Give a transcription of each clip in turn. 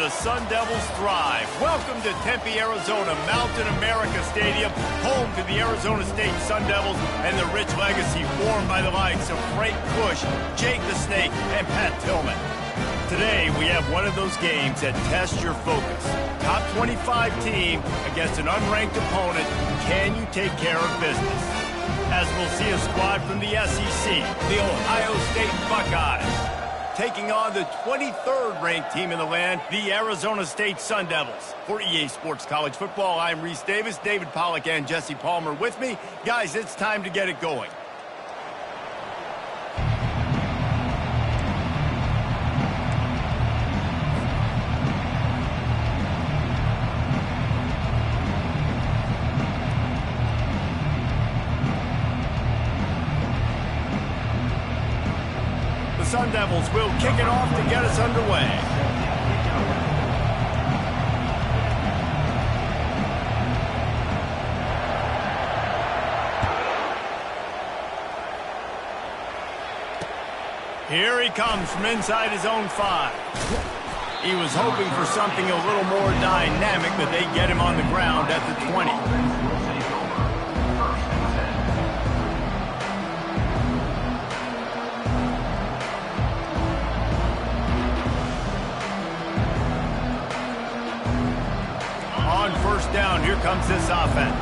the Sun Devils thrive. Welcome to Tempe, Arizona, Mountain America Stadium, home to the Arizona State Sun Devils and the rich legacy formed by the likes of Frank Bush, Jake the Snake, and Pat Tillman. Today, we have one of those games that tests your focus. Top 25 team against an unranked opponent. Can you take care of business? As we'll see a squad from the SEC, the Ohio State Buckeyes, taking on the 23rd ranked team in the land, the Arizona State Sun Devils. For EA Sports College Football, I'm Reese Davis, David Pollack, and Jesse Palmer with me. Guys, it's time to get it going. Sun Devils will kick it off to get us underway. Here he comes from inside his own 5. He was hoping for something a little more dynamic, but they get him on the ground at the 20. First down, here comes this offense.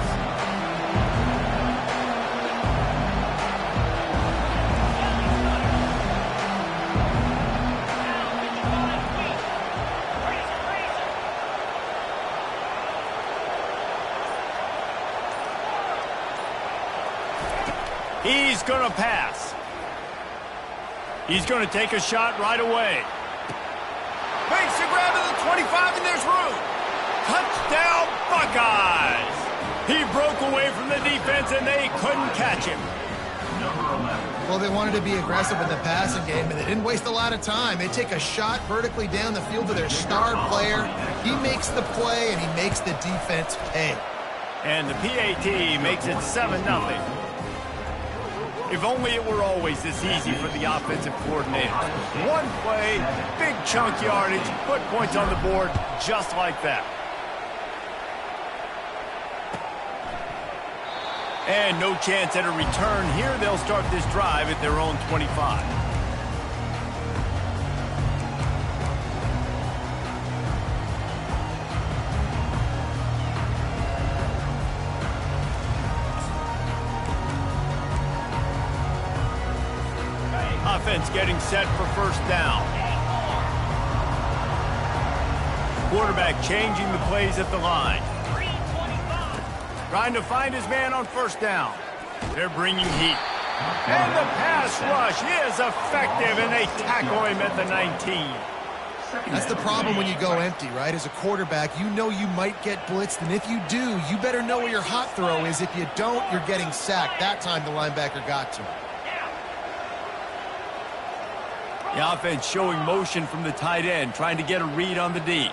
He's going to pass. He's going to take a shot right away. Makes the grab at the 25, and there's room. Touchdown, Buckeyes! He broke away from the defense, and they couldn't catch him. Well, they wanted to be aggressive in the passing game, and they didn't waste a lot of time. They take a shot vertically down the field to their star player. He makes the play, and he makes the defense pay. And the PAT makes it 7-0. If only it were always this easy for the offensive coordinator. One play, big chunk yardage, put points on the board just like that. And no chance at a return here. They'll start this drive at their own 25. Offense getting set for first down. Quarterback changing the plays at the line. Trying to find his man on first down. They're bringing heat. And the pass rush is effective, and they tackle him at the 19. That's the problem when you go empty, right? As a quarterback, you know you might get blitzed, and if you do, you better know where your hot throw is. If you don't, you're getting sacked. That time the linebacker got to him. The offense showing motion from the tight end, trying to get a read on the D.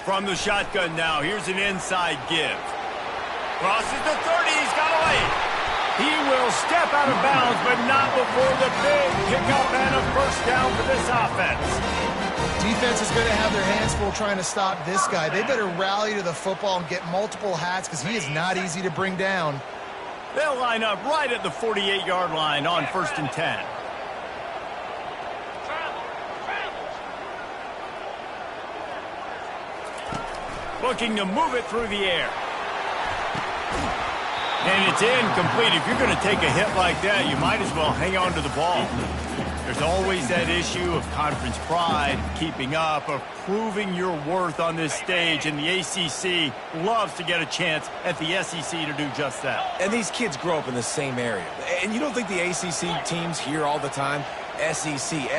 From the shotgun now, here's an inside give. Crosses the 30, he's got a lane. He will step out of bounds, but not before the big pickup and a first down for this offense. Defense is going to have their hands full trying to stop this guy. They better rally to the football and get multiple hats because he is not easy to bring down. They'll line up right at the 48-yard line on 1st and 10. Looking to move it through the air. And it's incomplete. If you're going to take a hit like that, you might as well hang on to the ball. There's always that issue of conference pride, keeping up, of proving your worth on this stage, and the ACC loves to get a chance at the SEC to do just that. And these kids grow up in the same area. And you don't think the ACC teams hear all the time, SEC,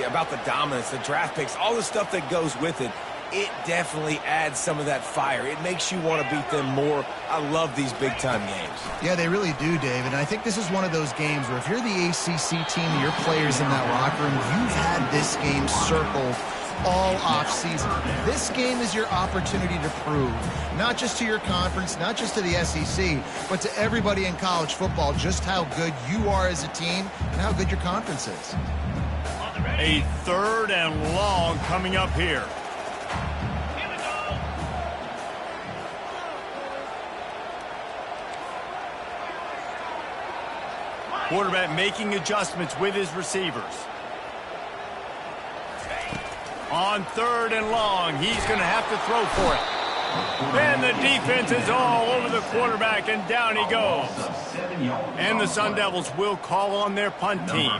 about the dominance, the draft picks, all the stuff that goes with it. It definitely adds some of that fire. It makes you want to beat them more. I love these big-time games. Yeah, they really do, David. And I think this is one of those games where if you're the ACC team and your players in that locker room, you've had this game circled all off-season. This game is your opportunity to prove, not just to your conference, not just to the SEC, but to everybody in college football, just how good you are as a team and how good your conference is. A 3rd and long coming up here. Quarterback making adjustments with his receivers. On 3rd and long, he's going to have to throw for it. And the defense is all over the quarterback, and down he goes. And the Sun Devils will call on their punt team.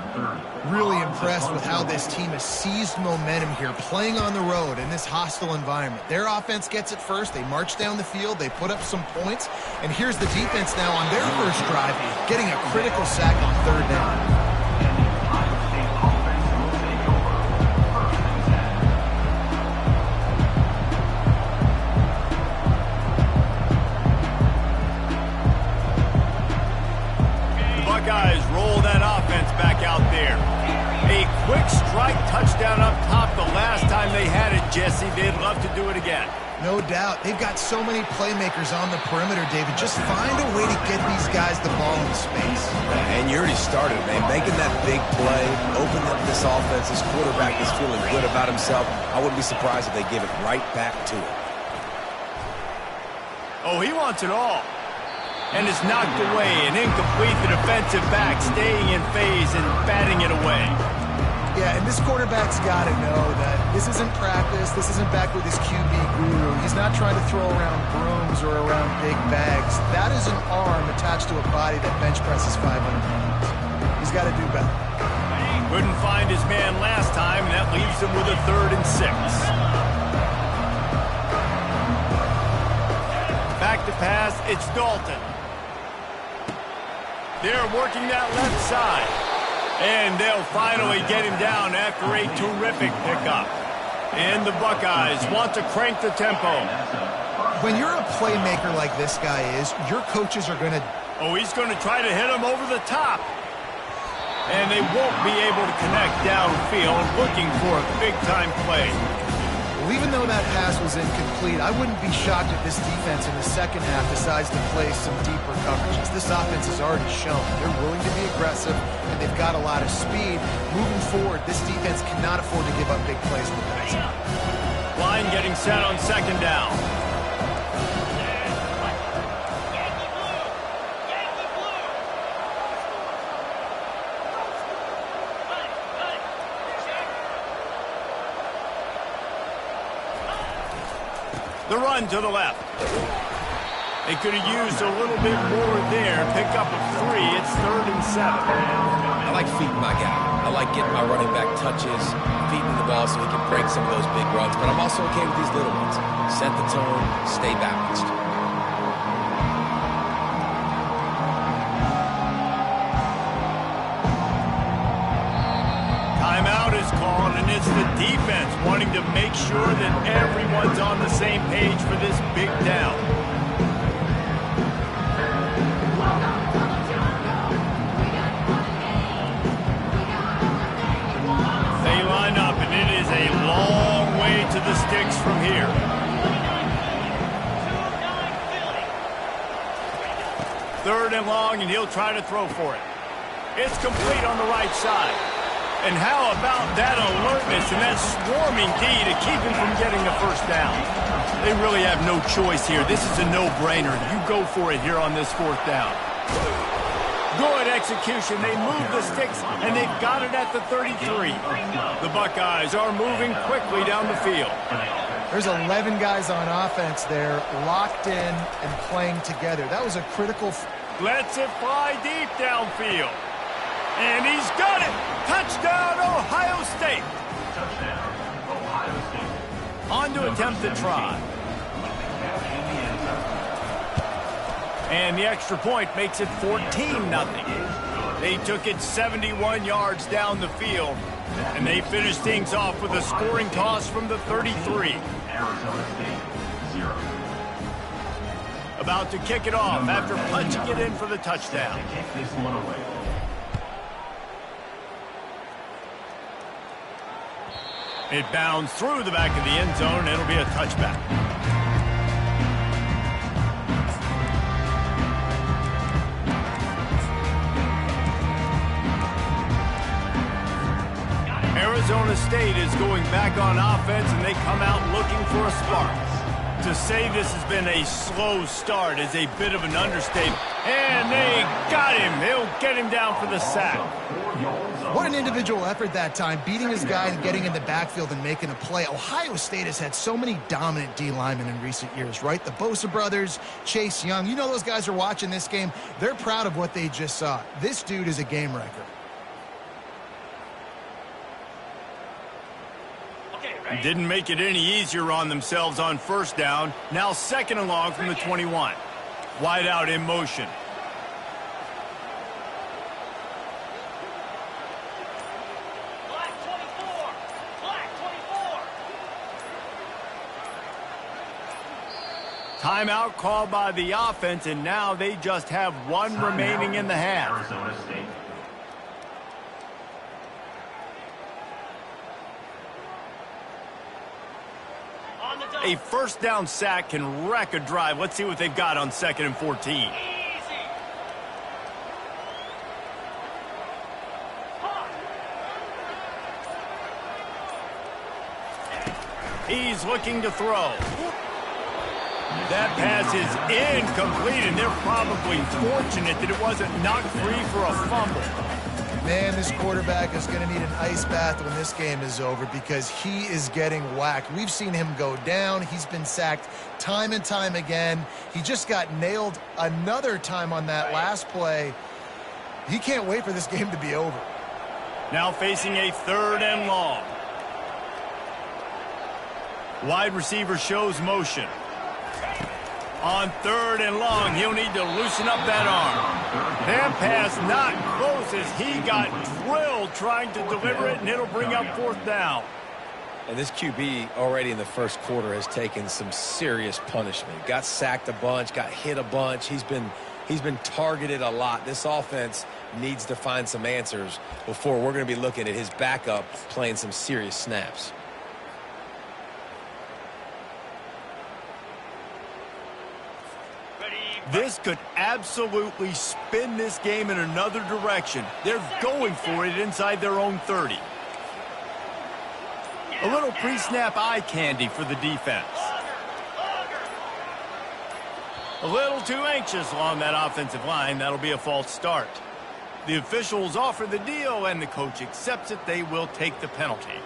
Really impressed with how this team has seized momentum here, playing on the road in this hostile environment. Their offense gets it first. They march down the field. They put up some points. And here's the defense now on their first drive, getting a critical sack on 3rd down. Guys, roll that offense back out there. A quick strike touchdown up top the last time they had it, Jesse. They'd love to do it again. No doubt. They've got so many playmakers on the perimeter, David. Just find a way to get these guys the ball in space. And you already started, man. Making that big play, open up this offense. This quarterback is feeling good about himself. I wouldn't be surprised if they give it right back to him. Oh, he wants it all. And it's knocked away and incomplete. The defensive back staying in phase and batting it away. Yeah, and this quarterback's got to know that this isn't practice. This isn't back with his QB guru. He's not trying to throw around brooms or around big bags. That is an arm attached to a body that bench presses 500 pounds. He's got to do better. Couldn't find his man last time, and that leaves him with a 3rd and 6. Back to pass, it's Dalton. They're working that left side. And they'll finally get him down after a terrific pickup. And the Buckeyes want to crank the tempo. When you're a playmaker like this guy is, your coaches are going to... Oh, he's going to try to hit him over the top. And they won't be able to connect downfield, looking for a big-time play. Well, even though that pass was incomplete, I wouldn't be shocked if this defense in the second half decides to play some deeper coverages. This offense has already shown they're willing to be aggressive, and they've got a lot of speed. Moving forward, this defense cannot afford to give up big plays in the passing. Line getting set on 2nd down. The run to the left. They could have used a little bit more there. Pick up a 3. It's 3rd and 7. I like feeding my guy. I like getting my running back touches, feeding the ball so he can break some of those big runs. But I'm also okay with these little ones. Set the tone, stay balanced. Timeout is called, and it's the defense wanting to make sure that everyone's on the same page for this big down. They line up, and it is a long way to the sticks from here. Third and long, and he'll try to throw for it. It's complete on the right side. And how about that alertness and that swarming D to keep him from getting the first down? They really have no choice here. This is a no-brainer. You go for it here on this 4th down. Good execution. They move the sticks, and they've got it at the 33. The Buckeyes are moving quickly down the field. There's 11 guys on offense there, locked in and playing together. That was a critical... Lets it fly deep downfield. And he's got it. Touchdown, Ohio State. On to attempt the try. And the extra point makes it 14-0. They took it 71 yards down the field, and they finished things off with a scoring toss from the 33. About to kick it off after punching it in for the touchdown. It bounds through the back of the end zone. It'll be a touchback. Arizona State is going back on offense, and they come out looking for a spark. To say this has been a slow start is a bit of an understatement. And they got him. They'll get him down for the sack. What an individual effort that time, beating his guy and getting in the backfield and making a play. Ohio State has had so many dominant D linemen in recent years, right? The Bosa brothers, Chase Young. You know those guys are watching this game. They're proud of what they just saw. This dude is a game wrecker. Didn't make it any easier on themselves on first down. Now 2nd and long from the 21. Wide out in motion. Black 24. Black 24. Timeout called by the offense, and now they just have one remaining in the half. Arizona State. A first down sack can wreck a drive. Let's see what they've got on 2nd and 14. He's looking to throw. That pass is incomplete, and they're probably fortunate that it wasn't knocked free for a fumble. Man, this quarterback is going to need an ice bath when this game is over because he is getting whacked. We've seen him go down. He's been sacked time and time again. He just got nailed another time on that last play. He can't wait for this game to be over. Now facing a 3rd and long. Wide receiver shows motion. On 3rd and long, he'll need to loosen up that arm. That pass not close as he got drilled trying to deliver it, and it'll bring up 4th down. And this QB already in the first quarter has taken some serious punishment. Got sacked a bunch, got hit a bunch. He's been targeted a lot. This offense needs to find some answers before we're going to be looking at his backup playing some serious snaps. This could absolutely spin this game in another direction. They're going for it inside their own 30. A little pre-snap eye candy for the defense. A little too anxious along that offensive line. That'll be a false start. The officials offer the deal, and the coach accepts it. They will take the penalty.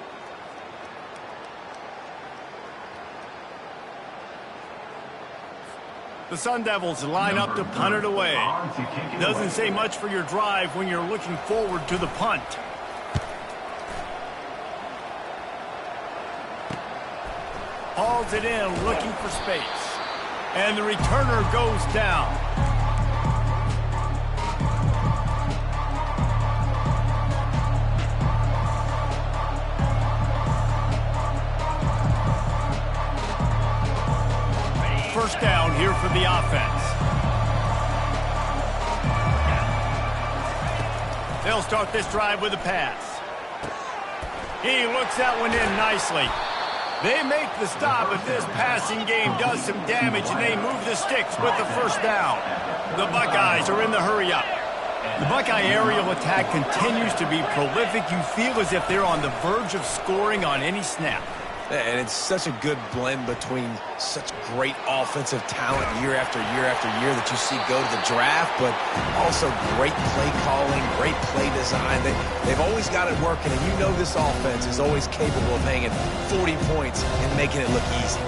The Sun Devils line up to punt it away. Doesn't say much for your drive when you're looking forward to the punt. Hauls it in, looking for space. And the returner goes down. First down here for the offense. They'll start this drive with a pass. He looks that one in nicely. They make the stop, but this passing game does some damage, and they move the sticks with the first down. The Buckeyes are in the hurry-up. The Buckeye aerial attack continues to be prolific. You feel as if they're on the verge of scoring on any snap. And it's such a good blend between such great offensive talent year after year after year that you see go to the draft, but also great play calling, great play design. They've always got it working, and you know this offense is always capable of hanging 40 points and making it look easy.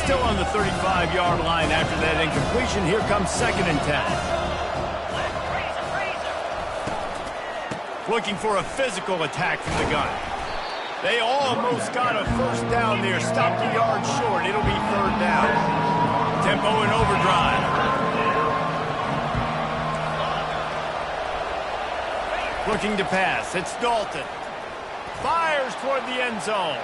Still on the 35-yard line after that incompletion. Here comes 2nd and 10. Looking for a physical attack from the gun. They almost got a first down there. Stopped a yard short. It'll be 3rd down. Tempo and overdrive. Looking to pass. It's Dalton. Fires toward the end zone.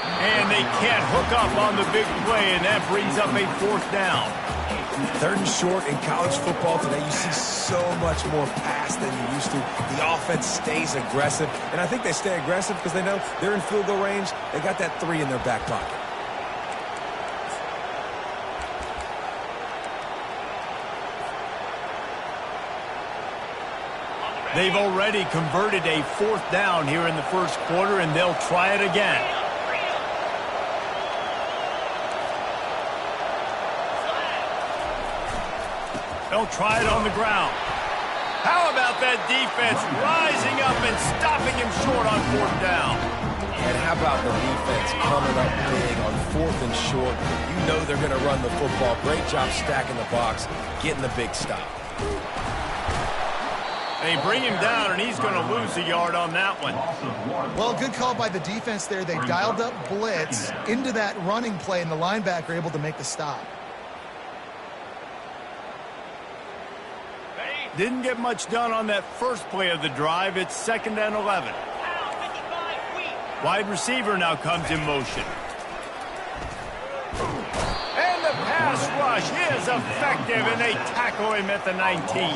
And they can't hook up on the big play, and that brings up a 4th down. Third and short in college football today, you see so much more pass than you used to. The offense stays aggressive, and I think they stay aggressive because they know they're in field goal range. They got that 3 in their back pocket. They've already converted a 4th down here in the first quarter, and they'll try it again. They'll try it on the ground. How about that defense rising up and stopping him short on 4th down? And how about the defense coming up big on 4th and short? You know they're going to run the football. Great job stacking the box, getting the big stop. They bring him down, and he's going to lose a yard on that one. Well, good call by the defense there. They dialed up blitz into that running play, and the linebacker able to make the stop. Didn't get much done on that first play of the drive. It's 2nd and 11. Wide receiver now comes in motion. And the pass rush is effective, and they tackle him at the 19.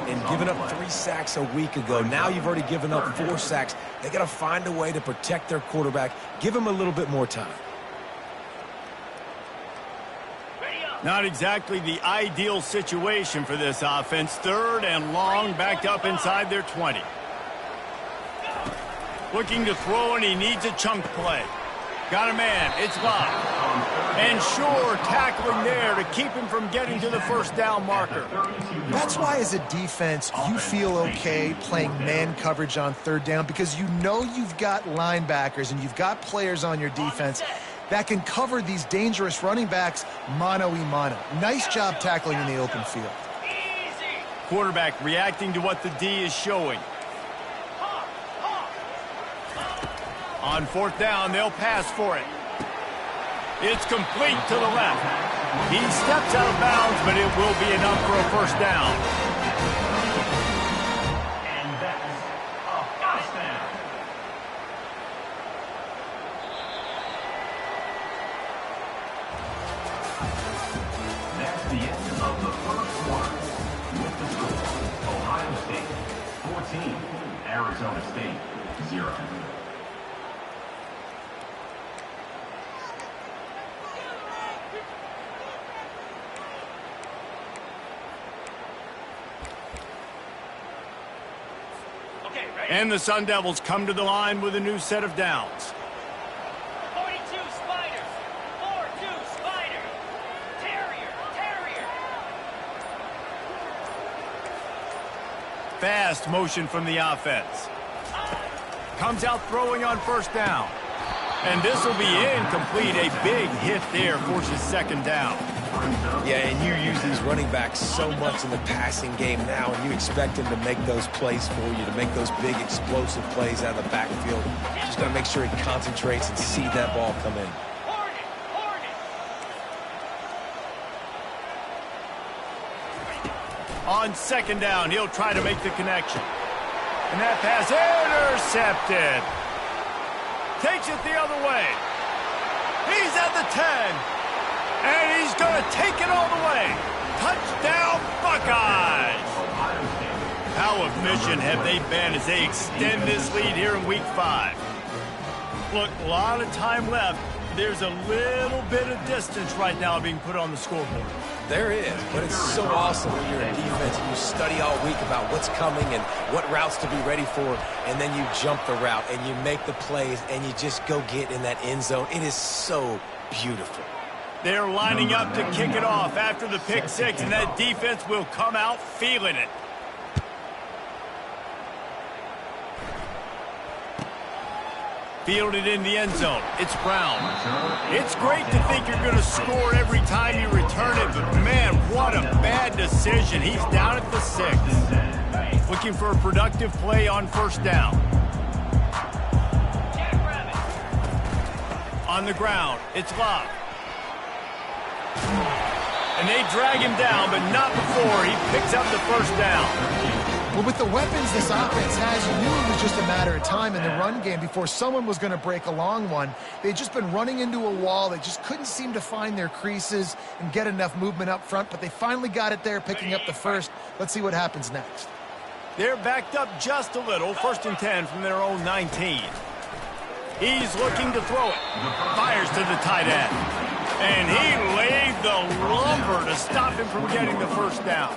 And giving up 3 sacks a week ago, now you've already given up 4 sacks. They got to find a way to protect their quarterback. Give him a little bit more time. Not exactly the ideal situation for this offense. 3rd and long, backed up inside their 20. Looking to throw, and he needs a chunk play. Got a man. It's Locke. And sure, tackling there to keep him from getting to the 1st down marker. That's why, as a defense, you feel okay playing man coverage on 3rd down, because you know you've got linebackers and you've got players on your defense that can cover these dangerous running backs mano-a-mano. Nice job tackling in the open field. Quarterback reacting to what the D is showing. On 4th down, they'll pass for it. It's complete to the left. He steps out of bounds, but it will be enough for a 1st down. And that's a 1st down. That's the end of the first quarter. With the score, Ohio State 14, Arizona State 0. And the Sun Devils come to the line with a new set of downs. 42 Spiders. 4-2 Spiders. Terrier. Fast motion from the offense. Comes out throwing on 1st down. And this will be incomplete. A big hit there forces 2nd down. Yeah, and you use these running backs so much in the passing game now, and you expect them to make those plays for you, to make those big explosive plays out of the backfield. Just got to make sure he concentrates and see that ball come in. On 2nd down, he'll try to make the connection. And that pass intercepted. Takes it the other way. He's at the 10. And he's going to take it all the way. Touchdown, Buckeyes. How efficient have they been as they extend this lead here in Week 5? Look, a lot of time left. There's a little bit of distance right now being put on the scoreboard. There is, but it's so awesome when you're in defense and you study all week about what's coming and what routes to be ready for, and then you jump the route and you make the plays and you just go get in that end zone. It is so beautiful. They're lining up to kick it off after the pick 6, and that defense will come out feeling it. Fielded in the end zone. It's Brown. It's great to think you're going to score every time you return it, but man, what a bad decision. He's down at the 6. Looking for a productive play on 1st down. On the ground, it's Locke. And they drag him down, but not before he picks up the 1st down. Well, with the weapons this offense has, you knew it was just a matter of time in the run game before someone was going to break a long one. They'd just been running into a wall. They just couldn't seem to find their creases and get enough movement up front, but they finally got it there, picking up the first. Let's see what happens next. They're backed up just a little. 1st and 10 from their own 19. He's looking to throw it. Fires to the tight end. And he laid the lumber to stop him from getting the first down.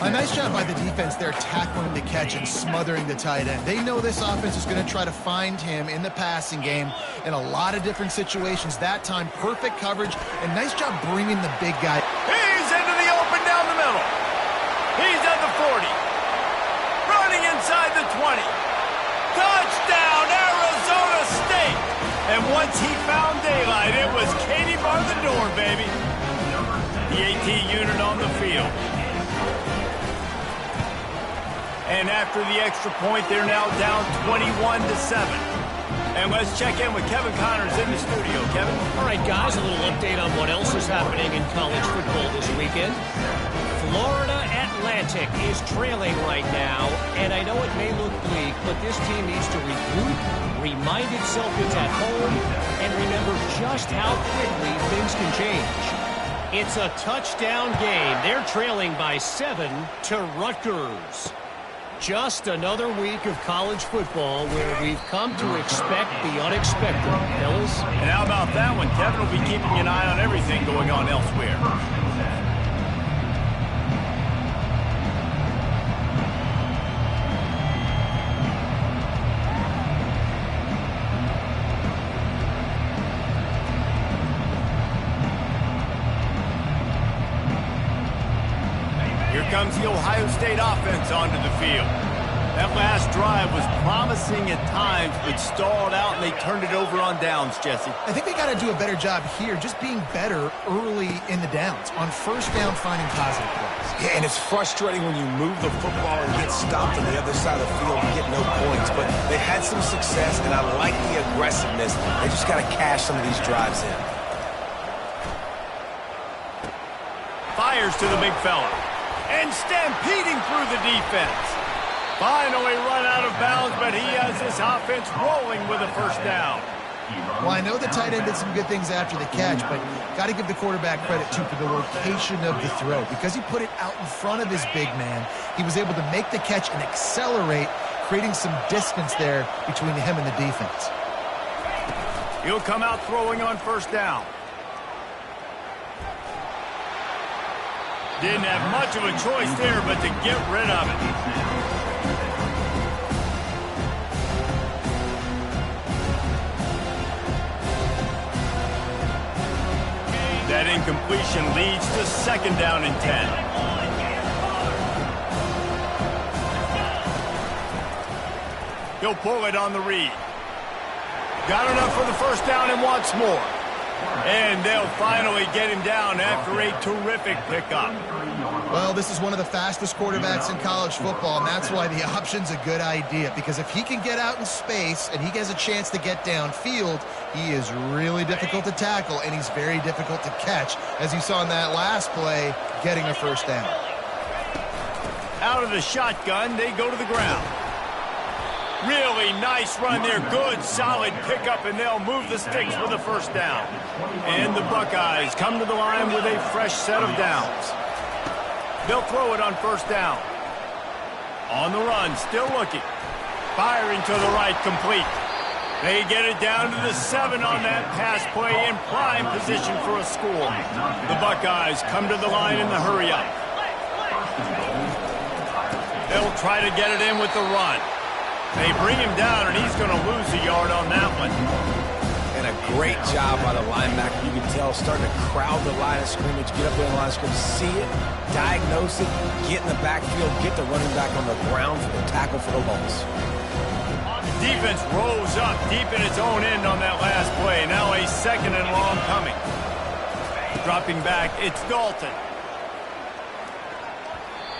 A nice job by the defense there, tackling the catch and smothering the tight end. They know this offense is going to try to find him in the passing game in a lot of different situations. That time, perfect coverage, and nice job bringing the big guy. He's into the open down the middle. He's at the 40. Running inside the 20. Touchdown, Arizona State! And once he found daylight, it was Katie bar the door, baby. The AT unit on the field. And after the extra point, they're now down 21-7. And let's check in with Kevin Connors in the studio. Kevin? All right, guys, a little update on what else is happening in college football this weekend. Florida Atlantic is trailing right now, and I know it may look bleak, but this team needs to regroup, remind itself it's at home, and remember just how quickly things can change. It's a touchdown game. They're trailing by 7 to Rutgers. Just another week of college football where we've come to expect the unexpected, fellas. And how about that one? Kevin will be keeping an eye on everything going on elsewhere. Comes the Ohio State offense onto the field. That last drive was promising at times, but stalled out, and they turned it over on downs, Jesse. I think they got to do a better job here, just being better early in the downs, on first down, finding positive plays. Yeah, and it's frustrating when you move the football and get stopped on the other side of the field and get no points. But they had some success, and I like the aggressiveness. They just got to cash some of these drives in. Fires to the big fella. And stampeding through the defense. Finally run out of bounds, but he has this offense rolling with a first down. Well, I know the tight end did some good things after the catch, but got to give the quarterback credit, too, for the location of the throw. Because he put it out in front of his big man, he was able to make the catch and accelerate, creating some distance there between him and the defense. He'll come out throwing on first down. Didn't have much of a choice there, but to get rid of it. That incompletion leads to 2nd down and 10. He'll pull it on the read. Got enough for the first down and wants more. And they'll finally get him down after a terrific pickup. Well, this is one of the fastest quarterbacks in college football, and that's why the option's a good idea. Because if he can get out in space and he has a chance to get downfield, he is really difficult to tackle, and he's very difficult to catch, as you saw in that last play, getting a first down. Out of the shotgun, they go to the ground. Really nice run there. Good, solid pickup, and they'll move the sticks for the first down. And the Buckeyes come to the line with a fresh set of downs. They'll throw it on first down. On the run, still looking. Firing to the right, complete. They get it down to the 7 on that pass play, in prime position for a score. The Buckeyes come to the line in the hurry-up. They'll try to get it in with the run. They bring him down, and he's going to lose a yard on that one. And a great job by the linebacker. You can tell, starting to crowd the line of scrimmage, get up there in the line of scrimmage, see it, diagnose it, get in the backfield, get the running back on the ground for the tackle for the loss. Defense rose up deep in its own end on that last play. Now a 2nd and long coming. Dropping back, it's Dalton.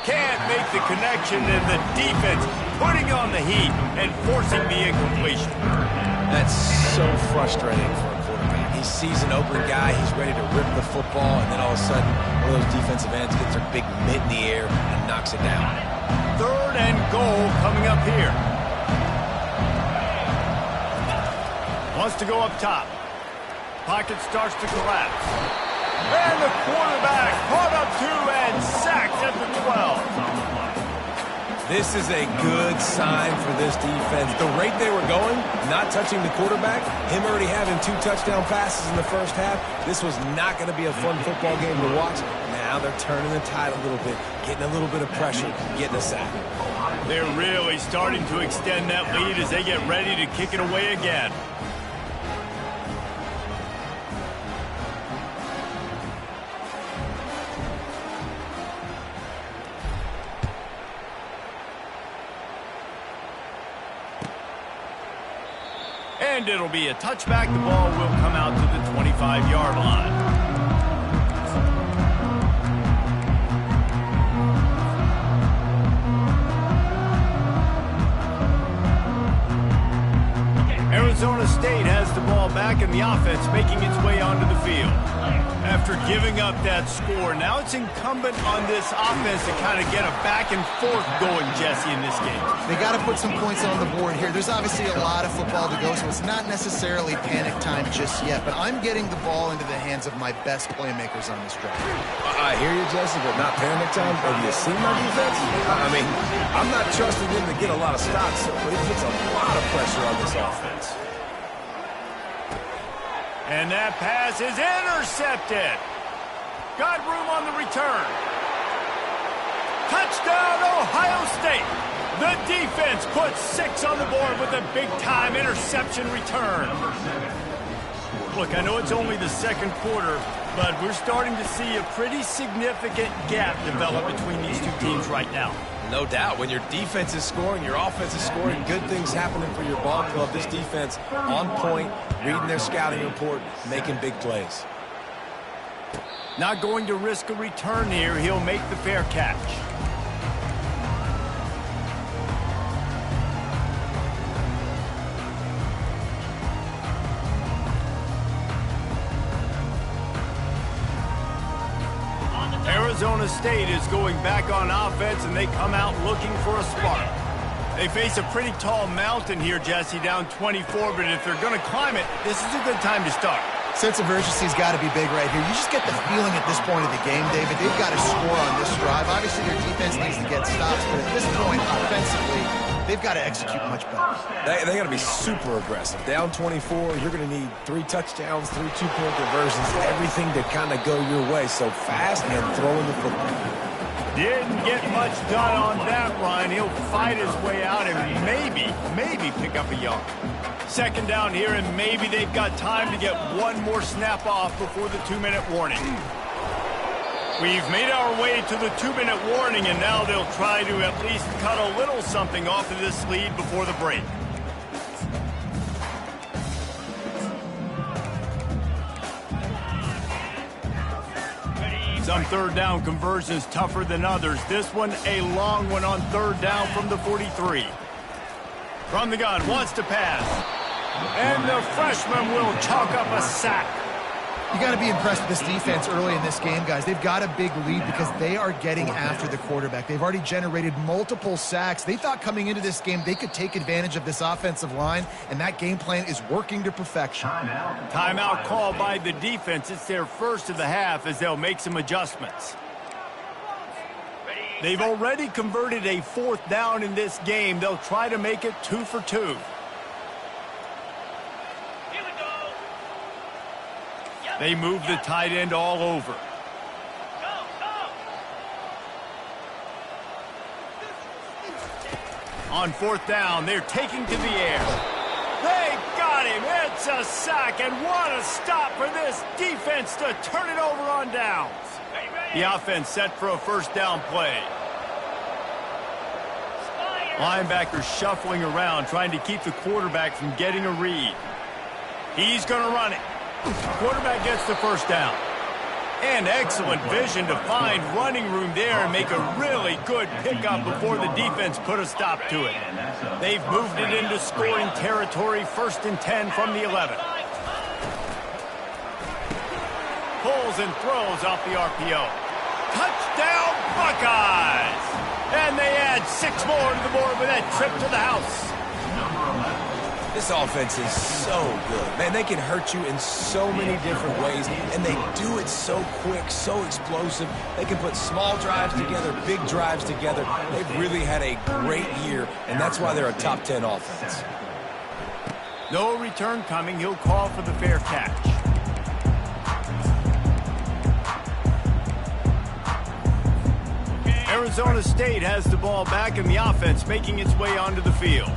Can't make the connection, and the defense putting on the heat and forcing the incompletion. That's so frustrating for a quarterback. He sees an open guy, he's ready to rip the football, and then all of a sudden, one of those defensive ends gets their big mitt in the air and knocks it down. Third and goal coming up here. Wants to go up top. Pocket starts to collapse. And the quarterback caught up 2 and sacked at the 12. This is a good sign for this defense. The rate they were going, not touching the quarterback, him already having 2 touchdown passes in the first half, this was not going to be a fun football game to watch. Now they're turning the tide a little bit, getting a little bit of pressure, getting a sack. They're really starting to extend that lead as they get ready to kick it away again. And it'll be a touchback. The ball will come out to the 25-yard line. Arizona State has the ball back and the offense making its way onto the field. After giving up that score, now it's incumbent on this offense to kind of get a back and forth going, Jesse, in this game. They got to put some points on the board here. There's obviously a lot of football to go, so it's not necessarily panic time just yet, but I'm getting the ball into the hands of my best playmakers on this drive. I hear you, Jesse, but not panic time. Have you seen my defense? I mean, I'm not trusting them to get a lot of stops, but it puts a lot of pressure on this offense. And that pass is intercepted. Got room on the return. Touchdown, Ohio State. The defense puts 6 on the board with a big-time interception return. Look, I know it's only the second quarter, but we're starting to see a pretty significant gap develop between these two teams right now. No doubt. When your defense is scoring, your offense is scoring, good things happening for your ball club. This defense on point, reading their scouting report, making big plays. Not going to risk a return here. He'll make the fair catch. Arizona State is going back on offense, and they come out looking for a spark. They face a pretty tall mountain here, Jesse, down 24, but if they're going to climb it, this is a good time to start. Sense of urgency's got to be big right here. You just get the feeling at this point of the game, David, they've got to score on this drive. Obviously, their defense needs to get stops, but at this point, offensively, they've got to execute much better. They got to be super aggressive. Down 24, you're going to need 3 touchdowns, 3 two-point conversions, everything to kind of go your way. So fast and throwing the football. Didn't get much done on that run. He'll fight his way out and maybe pick up a yard. Second down here, and maybe they've got time to get one more snap off before the 2-minute warning. We've made our way to the 2-minute warning, and now they'll try to at least cut a little something off of this lead before the break. Some third down conversions tougher than others. This one, a long one on third down from the 43. From the gun, wants to pass. And the freshman will chalk up a sack. You got to be impressed with this defense early in this game, guys. They've got a big lead because they are getting after the quarterback. They've already generated multiple sacks. They thought coming into this game they could take advantage of this offensive line, and that game plan is working to perfection. Timeout called by the defense. It's their first of the half as they'll make some adjustments. They've already converted a 4th down in this game. They'll try to make it 2 for 2. They move the tight end all over. On 4th down, they're taking to the air. They got him. It's a sack, and what a stop for this defense to turn it over on downs. The offense set for a first down play. Linebackers shuffling around, trying to keep the quarterback from getting a read. He's going to run it. Quarterback gets the first down. And excellent vision to find running room there and make a really good pickup before the defense put a stop to it. They've moved it into scoring territory, 1st and 10 from the 11. Pulls and throws off the RPO. Touchdown, Buckeyes! And they add 6 more to the board with that trip to the house. This offense is so good. Man, they can hurt you in so many different ways, and they do it so quick, so explosive. They can put small drives together, big drives together. They've really had a great year, and that's why they're a top 10 offense. No return coming. He'll call for the fair catch. Arizona State has the ball back, and the offense making its way onto the field.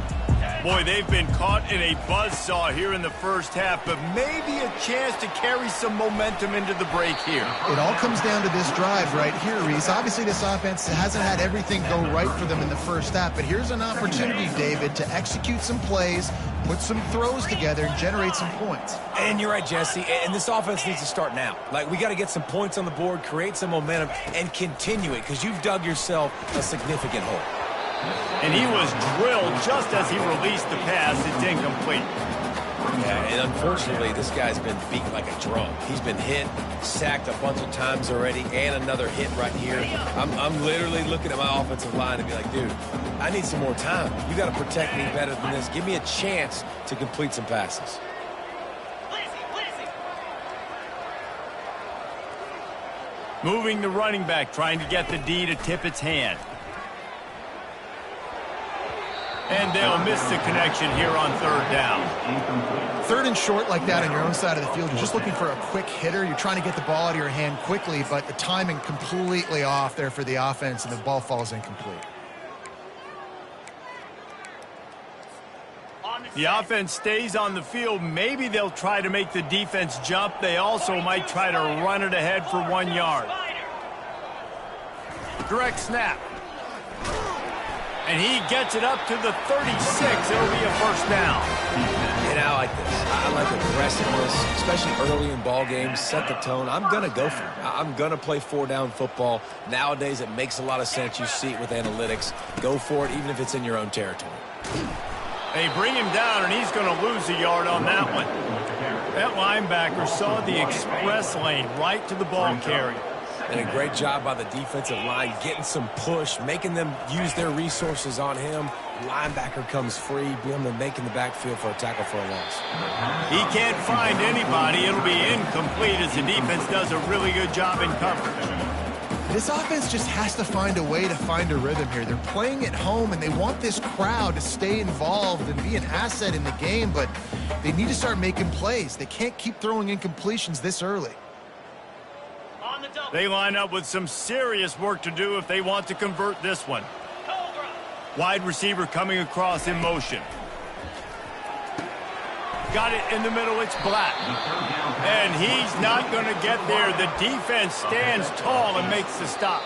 Boy, they've been caught in a buzzsaw here in the first half, but maybe a chance to carry some momentum into the break here. It all comes down to this drive right here, Reese. Obviously, this offense hasn't had everything go right for them in the first half, but here's an opportunity, David, to execute some plays, put some throws together, and generate some points. And you're right, Jesse, and this offense needs to start now. Like, we got to get some points on the board, create some momentum, and continue it, because you've dug yourself a significant hole. And he was drilled just as he released the pass. It's incomplete. Yeah, and unfortunately, this guy's been beat like a drum. He's been hit, sacked a bunch of times already, and another hit right here. I'm literally looking at my offensive line and be like, dude, I need some more time. You got to protect me better than this. Give me a chance to complete some passes. Moving the running back, trying to get the D to tip its hand. And they'll miss the connection here on third down. Third and short like that on your own side of the field, you're just looking for a quick hitter. You're trying to get the ball out of your hand quickly, but the timing completely off there for the offense, and the ball falls incomplete. The offense stays on the field. Maybe they'll try to make the defense jump. They also might try to run it ahead for 1 yard. Direct snap. And he gets it up to the 36. It'll be a first down. And I like this. I like aggressiveness, especially early in ball games. Set the tone. I'm going to go for it. I'm going to play 4-down football. Nowadays, it makes a lot of sense. You see it with analytics. Go for it, even if it's in your own territory. They bring him down, and he's going to lose a yard on that one. That linebacker saw the express lane right to the ball carrier. And a great job by the defensive line, getting some push, making them use their resources on him. Linebacker comes free, Blum making the backfield for a tackle for a loss. He can't find anybody. It'll be incomplete as the defense does a really good job in coverage. This offense just has to find a way to find a rhythm here. They're playing at home, and they want this crowd to stay involved and be an asset in the game, but they need to start making plays. They can't keep throwing incompletions this early. They line up with some serious work to do if they want to convert this one. Wide receiver coming across in motion. Got it in the middle. It's Black. And he's not going to get there. The defense stands tall and makes the stop.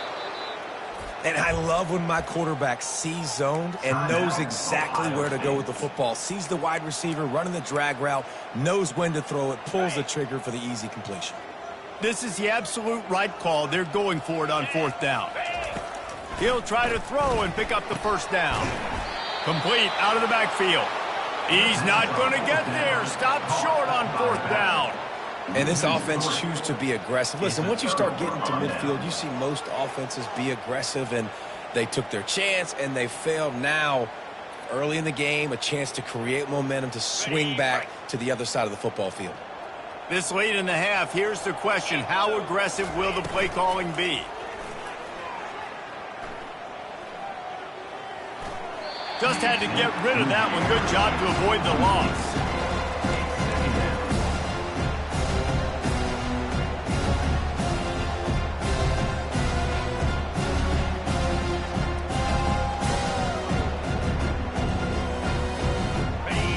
And I love when my quarterback sees zoned and knows exactly where to go with the football. Sees the wide receiver running the drag route, knows when to throw it, pulls the trigger for the easy completion. This is the absolute right call. They're going for it on fourth down. He'll try to throw and pick up the first down. Complete out of the backfield. He's not going to get there. Stopped short on fourth down. And this offense chooses to be aggressive. Listen, once you start getting to midfield, you see most offenses be aggressive, and they took their chance, and they failed. Now, early in the game, a chance to create momentum to swing back to the other side of the football field. This late in the half, here's the question. How aggressive will the play calling be? Just had to get rid of that one. Good job to avoid the loss.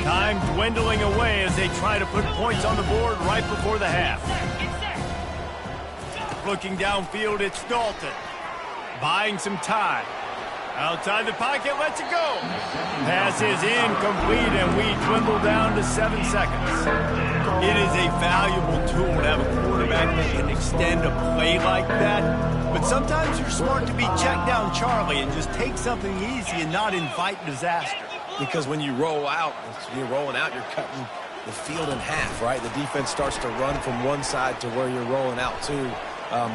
Time dwindling away as they try to put points on the board right before the half. Looking downfield, it's Dalton. Buying some time. Outside the pocket, lets it go. Pass is incomplete, and we dwindle down to 7 seconds. It is a valuable tool to have a quarterback that can extend a play like that. But sometimes you're smart to be check down Charlie and just take something easy and not invite disaster. Because when you roll out, you're rolling out, you're cutting the field in half, right? The defense starts to run from one side to where you're rolling out to.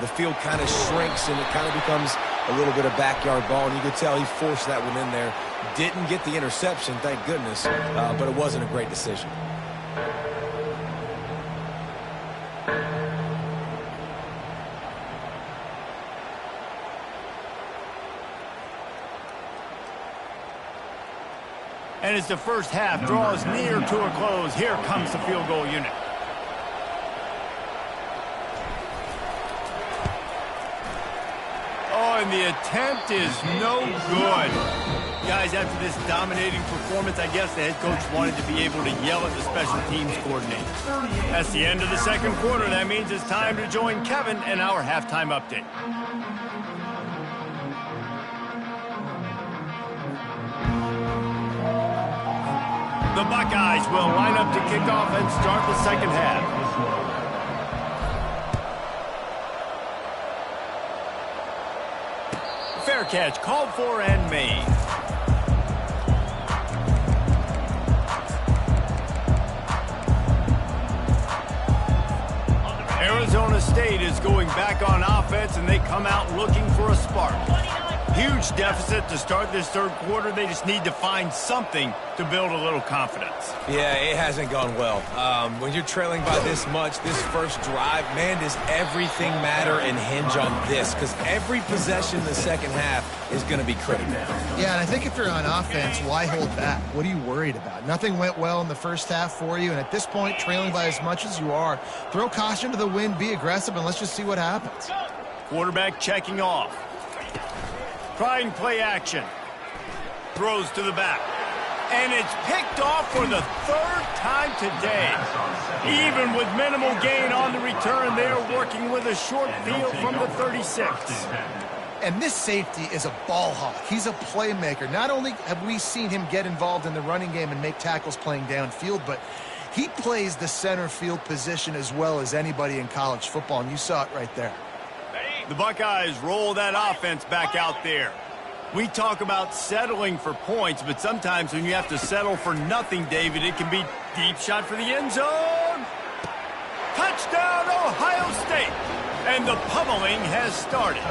The field kind of shrinks, and it kind of becomes a little bit of backyard ball, and you could tell he forced that one in there. Didn't get the interception, thank goodness, but it wasn't a great decision. And as the first half draws near to a close, here comes the field goal unit. Oh, and the attempt is no good. Guys, after this dominating performance, I guess the head coach wanted to be able to yell at the special teams coordinator. That's the end of the second quarter. That means it's time to join Kevin in our halftime update. The Buckeyes will line up to kick off and start the second half. Fair catch called for and made. Arizona State is going back on offense, and they come out looking for a spark. Huge deficit to start this third quarter. They just need to find something to build a little confidence. Yeah, it hasn't gone well. When you're trailing by this much, this first drive, man, does everything matter and hinge on this? Because every possession in the second half is going to be critical. Yeah, and I think if you're on offense, why hold back? What are you worried about? Nothing went well in the first half for you, and at this point, trailing by as much as you are, throw caution to the wind, be aggressive, and let's just see what happens. Quarterback checking off. Trying play action. Throws to the back. And it's picked off for the third time today. Even with minimal gain on the return, they're working with a short field from the 36. And this safety is a ball hawk. He's a playmaker. Not only have we seen him get involved in the running game and make tackles playing downfield, but he plays the center field position as well as anybody in college football, and you saw it right there. The Buckeyes roll that offense back out there. We talk about settling for points, but sometimes when you have to settle for nothing, David, it can be deep shot for the end zone. Touchdown, Ohio State. And the pummeling has started.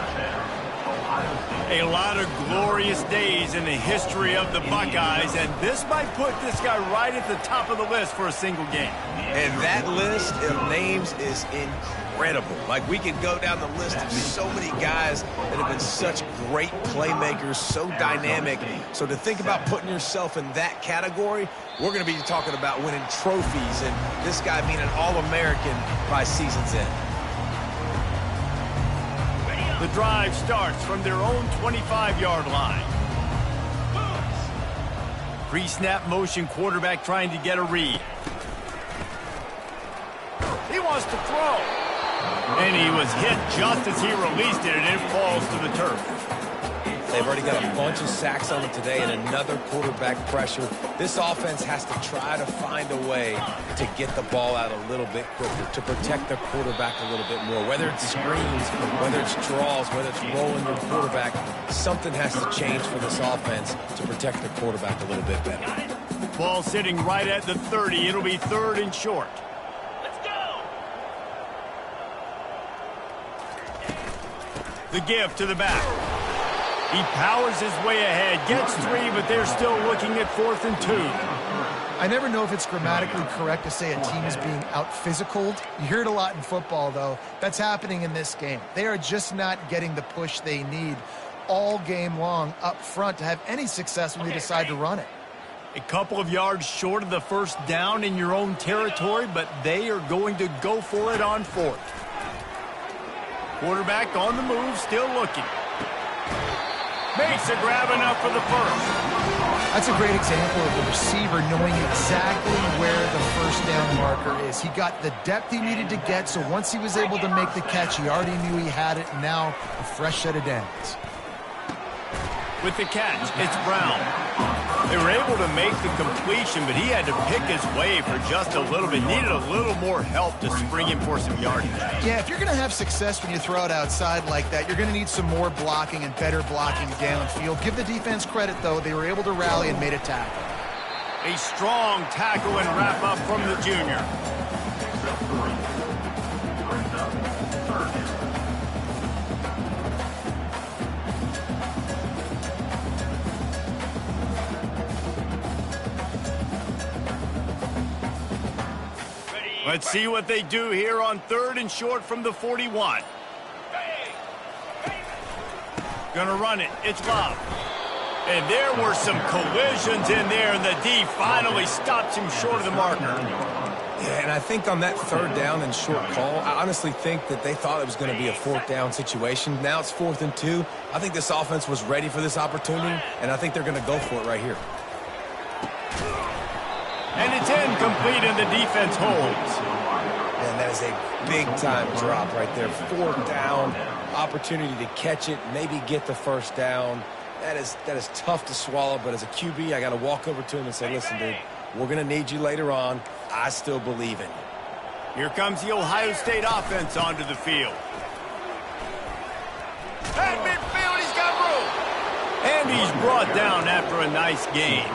A lot of glorious days in the history of the Buckeyes, and this might put this guy right at the top of the list for a single game. And that list of names is incredible. Like, we could go down the list of so many guys that have been such great playmakers, so dynamic. So to think about putting yourself in that category, we're going to be talking about winning trophies, and this guy being an All-American by season's end. The drive starts from their own 25-yard line. Pre-snap motion, quarterback trying to get a read. He wants to throw. And he was hit just as he released it, and it falls to the turf. They've already got a bunch of sacks on it today and another quarterback pressure. This offense has to try to find a way to get the ball out a little bit quicker, to protect the quarterback a little bit more. Whether it's screens, whether it's draws, whether it's rolling your quarterback, something has to change for this offense to protect the quarterback a little bit better. Ball sitting right at the 30. It'll be third and short. Let's go! The give to the back. He powers his way ahead, gets 3, but they're still looking at 4th and 2. I never know if it's grammatically correct to say a team is being out-physicaled. You hear it a lot in football, though. That's happening in this game. They are just not getting the push they need all game long up front to have any success when they decide to run it. A couple of yards short of the first down in your own territory, but they are going to go for it on 4th. Quarterback on the move, still looking. Makes a grab enough for the first. That's a great example of the receiver knowing exactly where the first down marker is. He got the depth he needed to get, so once he was able to make the catch, he already knew he had it, and now a fresh set of downs. With the catch, it's Brown. They were able to make the completion, but he had to pick his way for just a little bit. Needed a little more help to spring him for some yardage. Yeah, if you're going to have success when you throw it outside like that, you're going to need some more blocking and better blocking downfield. Give the defense credit, though. They were able to rally and made a tackle. A strong tackle and wrap up from the junior. Let's see what they do here on 3rd and short from the 41. Gonna run it. It's Love. And there were some collisions in there, and the D finally stops him short of the marker. Yeah, and I think on that 3rd down and short call, I honestly think that they thought it was going to be a 4th down situation. Now it's 4th and 2. I think this offense was ready for this opportunity, and I think they're going to go for it right here. And it's incomplete, and the defense holds. And that is a big-time drop right there. 4th down, opportunity to catch it, maybe get the 1st down. That is tough to swallow, but as a QB, I got to walk over to him and say, listen, dude, we're going to need you later on. I still believe in you. Here comes the Ohio State offense onto the field. At midfield, he's got room. And he's brought down after a nice gain.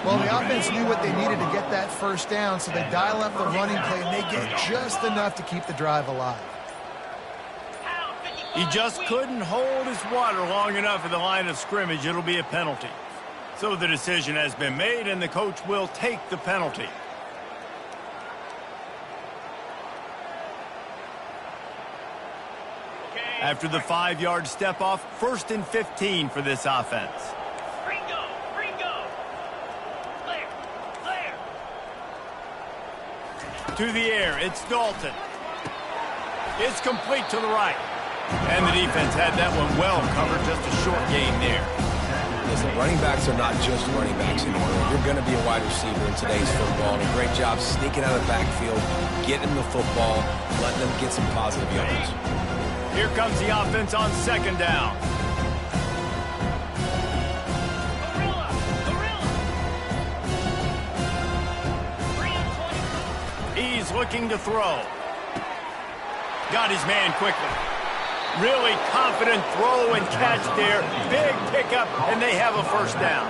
Well, the offense knew what they needed to get that 1st down, so they dial up the running play, and they get just enough to keep the drive alive. He just couldn't hold his water long enough at the line of scrimmage. It'll be a penalty. So the decision has been made, and the coach will take the penalty. After the 5-yard step off, 1st and 15 for this offense. Ringo! Clear! To the air, it's Dalton. It's complete to the right. And the defense had that one well covered, just a short gain there. Listen, running backs are not just running backs anymore. You're going to be a wide receiver in today's football. And a great job sneaking out of the backfield, getting the football, letting them get some positive yards. Here comes the offense on 2nd down. He's looking to throw. Got his man quickly. Really confident throw and catch there. Big pickup, and they have a 1st down.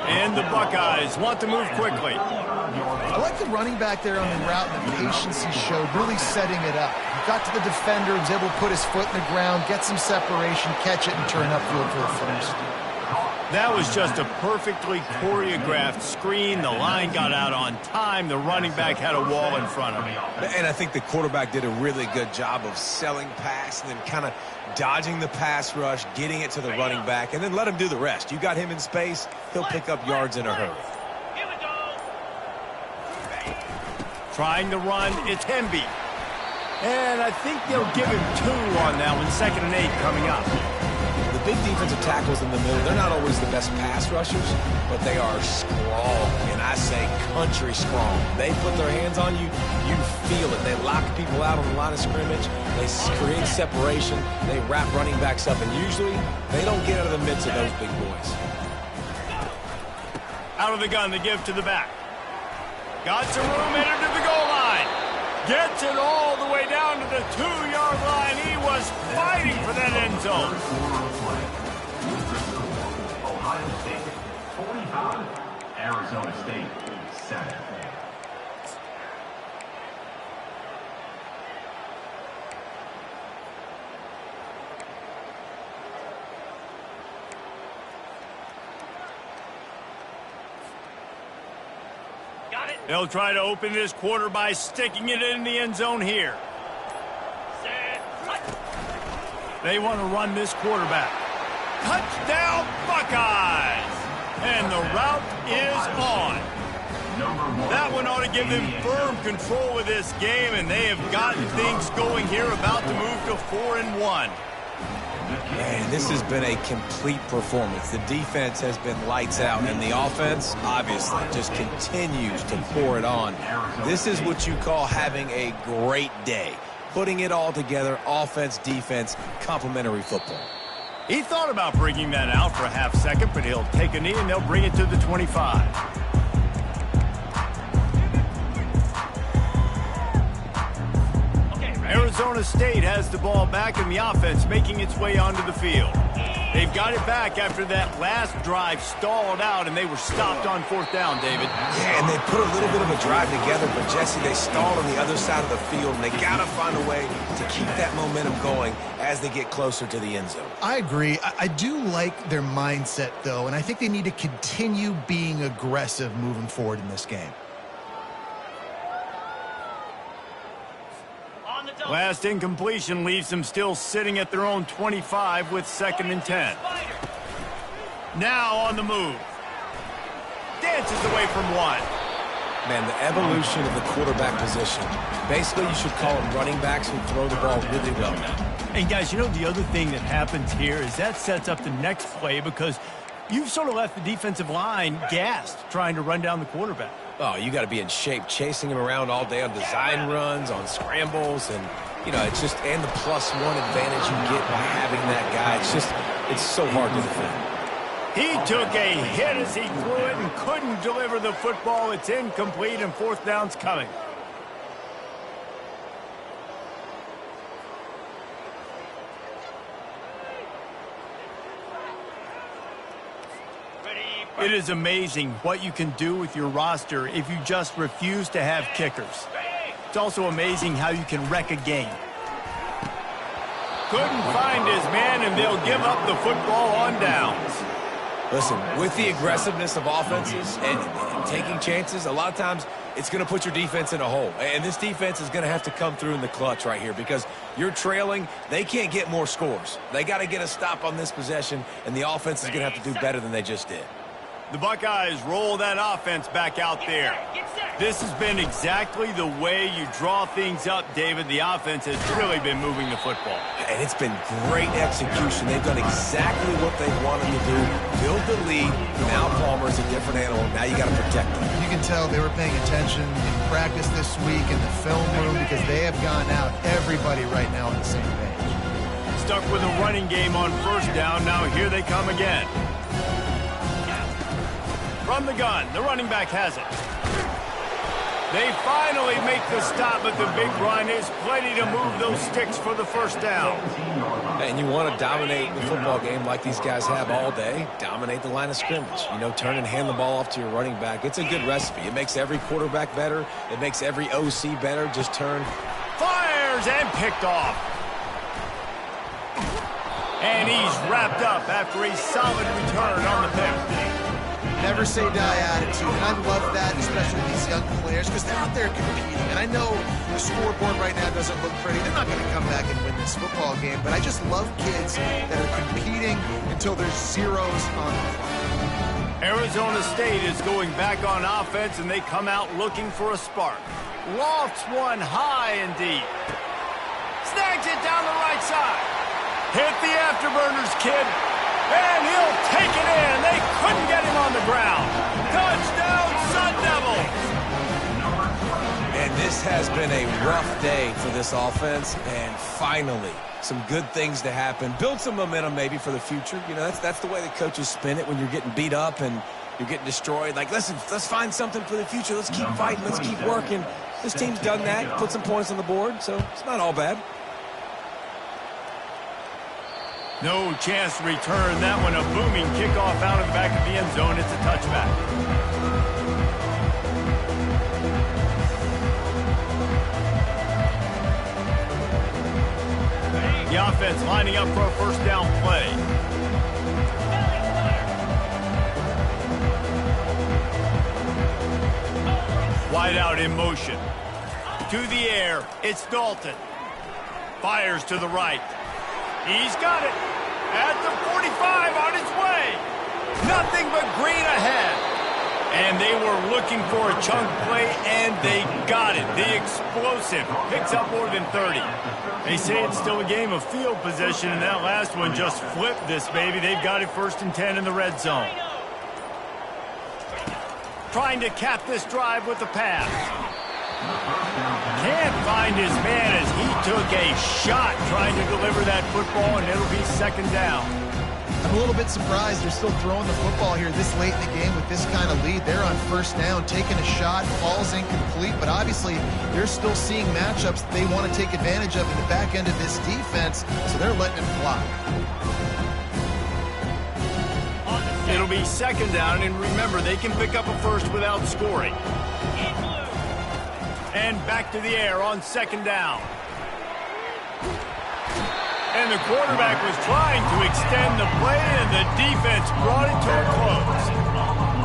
And the Buckeyes want to move quickly. I like the running back there on the route and the patience he showed, really setting it up. He got to the defender, was able to put his foot in the ground, get some separation, catch it, and turn upfield for the 1st. That was just a perfectly choreographed screen. The line got out on time. The running back had a wall in front of him. And I think the quarterback did a really good job of selling pass and then kind of dodging the pass rush, getting it to the running back, and then let him do the rest. You got him in space, he'll pick up yards in a hurry. Trying to run, it's Hemby. And I think they'll give him 2 on that one. 2nd and 8 coming up. The big defensive tackles in the middle, they're not always the best pass rushers, but they are strong, and I say country strong. They put their hands on you, you feel it. They lock people out on the line of scrimmage. They create separation. They wrap running backs up, and usually they don't get out of the midst of those big boys. Out of the gun, they give to the back. Got some room, entered to the goal line. Gets it all the way down to the 2-yard line. He was fighting for that end zone. Ohio State, 45. Arizona State, 7. Got it. They'll try to open this quarter by sticking it in the end zone here. Set. They want to run this quarterback. Touchdown, Buckeyes! And the route is on. That one ought to give them firm control of this game, and they have gotten things going here, about to move to 4-1. Man, this has been a complete performance. The defense has been lights out, and the offense, obviously, just continues to pour it on. This is what you call having a great day. Putting it all together, offense, defense, complementary football. He thought about bringing that out for a half second, but he'll take a knee, and they'll bring it to the 25. Arizona State has the ball back, and the offense making its way onto the field. They've got it back after that last drive stalled out, and they were stopped on 4th down, David. Yeah, and they put a little bit of a drive together, but Jesse, they stalled on the other side of the field, and they got to find a way to keep that momentum going as they get closer to the end zone. I agree. I do like their mindset, though, and I think they need to continue being aggressive moving forward in this game. On the double. Last incompletion leaves them still sitting at their own 25 with 2nd and 10. Now on the move. Dances away from one. Man, the evolution of the quarterback position. Basically, you should call them running backs who throw the ball really well now. And guys, you know, the other thing that happens here is that sets up the next play because you've sort of left the defensive line gassed trying to run down the quarterback. Oh, you got to be in shape, chasing him around all day on design runs, on scrambles, and, you know, it's just, and the +1 advantage you get by having that guy. It's so hard to defend. He took a hit as he threw it and couldn't deliver the football. It's incomplete and 4th down's coming. It is amazing what you can do with your roster if you just refuse to have kickers. It's also amazing how you can wreck a game. Couldn't find his man, and they'll give up the football on downs. Listen, with the aggressiveness of offenses and taking chances, a lot of times it's going to put your defense in a hole. And this defense is going to have to come through in the clutch right here because you're trailing. They can't get more scores. They got to get a stop on this possession, and the offense is going to have to do better than they just did. The Buckeyes roll that offense back out there. This has been exactly the way you draw things up, David. The offense has really been moving the football. And it's been great execution. They've done exactly what they wanted to do. Build the lead. Now Palmer's a different animal. Now you got to protect them. You can tell they were paying attention in practice this week in the film room because they have gone out, everybody right now on the same page. Stuck with a running game on 1st down. Now here they come again. From the gun, the running back has it. They finally make the stop, but the big run is plenty to move those sticks for the 1st down. And you want to dominate the football game like these guys have all day. Dominate the line of scrimmage. You know, turn and hand the ball off to your running back. It's a good recipe. It makes every quarterback better. It makes every OC better. Just turn. Fires and picked off. And he's wrapped up after a solid return on the pick. Never say die attitude, and I love that, especially these young players, because they're out there competing. And I know the scoreboard right now doesn't look pretty. They're not going to come back and win this football game, but I just love kids that are competing until there's zeros on the clock. Arizona State is going back on offense, and they come out looking for a spark. Lofts one high and deep. Snags it down the right side. Hit the afterburners, kid. And he'll take it in. They couldn't get him on the ground. Touchdown, Sun Devils. And this has been a rough day for this offense. And finally, some good things to happen. Build some momentum maybe for the future. You know, that's the way the coaches spin it when you're getting beat up and you're getting destroyed. Like, listen, let's find something for the future. Let's keep fighting. Let's keep working. This team's done that. Put some points on the board, so it's not all bad. No chance to return that one. A booming kickoff out of the back of the end zone. It's a touchback. The offense lining up for a 1st down play. Wide out in motion. To the air. It's Dalton. Fires to the right. He's got it. At the 45 on his way. Nothing but green ahead. And they were looking for a chunk play, and they got it. The explosive picks up more than 30. They say it's still a game of field position, and that last one just flipped this baby. They've got it 1st and 10 in the red zone. Trying to cap this drive with the pass. Can't find his man as he took a shot trying to deliver that football, and it'll be 2nd down. I'm a little bit surprised they're still throwing the football here this late in the game with this kind of lead. They're on 1st down, taking a shot, falls incomplete, but obviously they're still seeing matchups that they want to take advantage of in the back end of this defense, so they're letting it fly. It'll be 2nd down, and remember, they can pick up a 1st without scoring. And back to the air on 2nd down. And the quarterback was trying to extend the play, and the defense brought it to a close.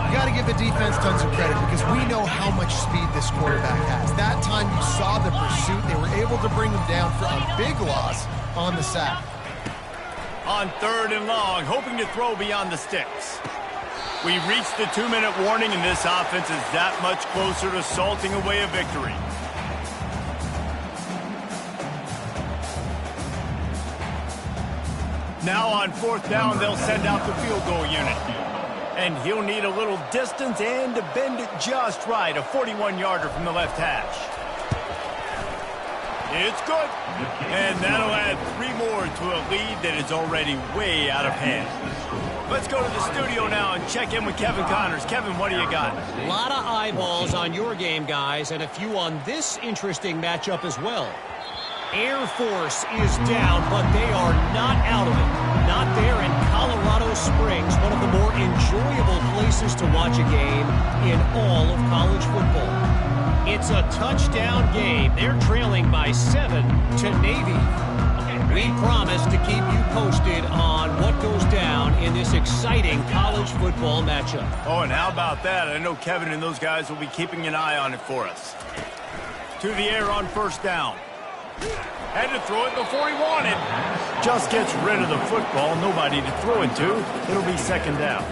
You got to give the defense tons of credit because we know how much speed this quarterback has. That time you saw the pursuit. They were able to bring him down for a big loss on the sack. On 3rd and long, hoping to throw beyond the sticks. We reached the 2-minute warning, and this offense is that much closer to salting away a victory. Now on 4th down, they'll send out the field goal unit. And he'll need a little distance and to bend it just right. A 41-yarder from the left hash. It's good. And that'll add 3 more to a lead that is already way out of hand. Let's go to the studio now and check in with Kevin Connors. Kevin, what do you got? A lot of eyeballs on your game, guys, and a few on this interesting matchup as well. Air Force is down, but they are not out of it. Not there in Colorado Springs, one of the more enjoyable places to watch a game in all of college football. It's a touchdown game. They're trailing by 7 to Navy. We promise to keep you posted on what goes down in this exciting college football matchup. Oh, and how about that? I know Kevin and those guys will be keeping an eye on it for us. To the air on 1st down. Had to throw it before he wanted. Just gets rid of the football. Nobody to throw it to. It'll be 2nd down.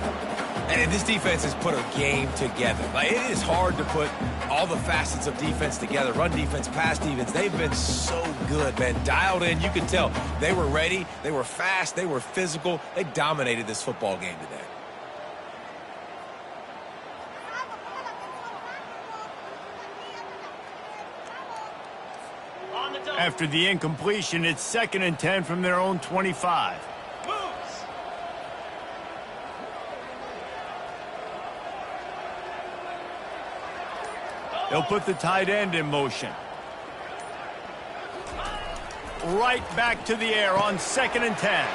And this defense has put a game together. Like, it is hard to put all the facets of defense together. Run defense, pass defense. They've been so good, man. Dialed in. You can tell they were ready. They were fast. They were physical. They dominated this football game today. After the incompletion, it's 2nd and 10 from their own 25. They'll put the tight end in motion. Right back to the air on 2nd and 10.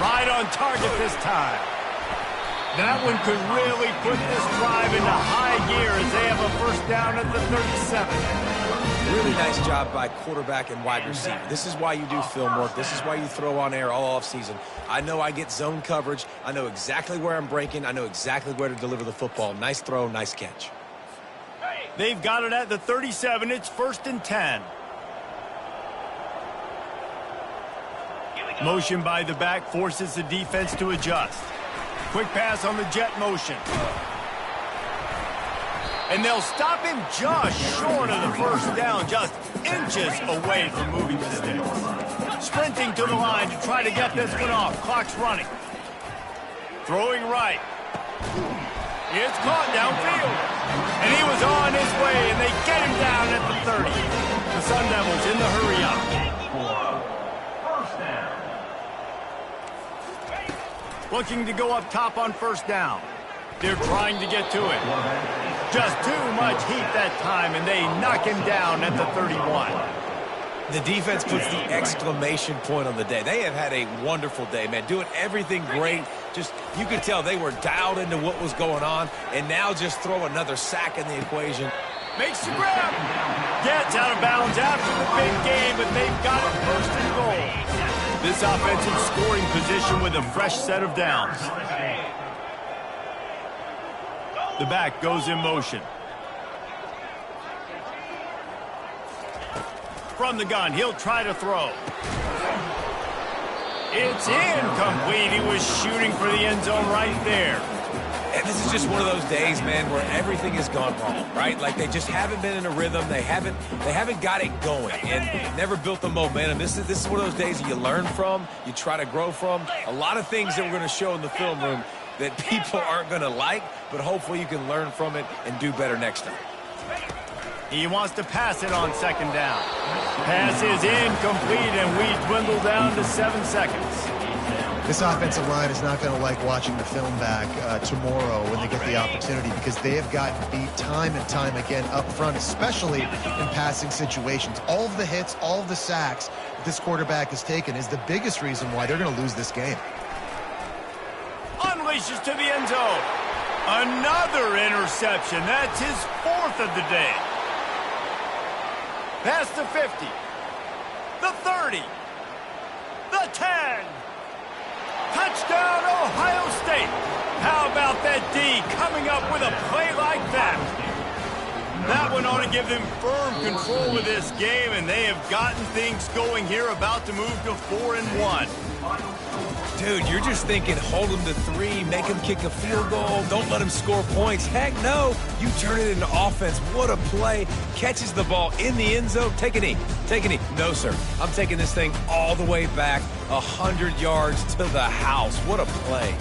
Right on target this time. That one could really put this drive into high gear as they have a 1st down at the 37. Really nice job by quarterback and wide receiver. This is why you do film work. This is why you throw on air all offseason. I know I get zone coverage. I know exactly where I'm breaking. I know exactly where to deliver the football. Nice throw, nice catch. They've got it at the 37. It's 1st and 10. Motion by the back forces the defense to adjust. Quick pass on the jet motion. And they'll stop him just short of the 1st down, just inches away from moving the sticks. Sprinting to the line to try to get this one off. Clock's running. Throwing right. It's caught downfield. And he was on his way, and they get him down at the 30. The Sun Devils in the hurry up. 1st down. Looking to go up top on 1st down. They're trying to get to it. Just too much heat that time, and they knock him down at the 31. The defense puts the exclamation point on the day. They have had a wonderful day, man. Doing everything great. Just, you could tell they were dialed into what was going on, and now just throw another sack in the equation. Makes the grab. Gets out of bounds after the big game, but they've got it 1st and goal. This offense in scoring position with a fresh set of downs. The back goes in motion. From the gun, he'll try to throw. It's incomplete. He was shooting for the end zone right there. And this is just one of those days, man, where everything has gone wrong, right? Like they just haven't been in a rhythm. They haven't got it going and never built the momentum. This is one of those days that you learn from, you try to grow from. A lot of things that we're going to show in the film room that people aren't going to like, but hopefully you can learn from it and do better next time. He wants to pass it on 2nd down. Pass is incomplete, and we dwindle down to 7 seconds. This offensive line is not going to like watching the film back tomorrow when they get the opportunity, because they have gotten beat time and time again up front, especially in passing situations. All of the hits, all of the sacks that this quarterback has taken is the biggest reason why they're going to lose this game. Unleashes to the end zone. Another interception. That's his 4th of the day. Past the 50. The 30. The 10. Touchdown, Ohio State. How about that D coming up with a play like that? That one ought to give them firm control of this game, and they have gotten things going here, about to move to 4-1. Dude, you're just thinking hold him to 3, make him kick a field goal, don't let him score points. Heck no, you turn it into offense. What a play. Catches the ball in the end zone. Take a knee. Take a knee. No, sir. I'm taking this thing all the way back 100 yards to the house. What a play.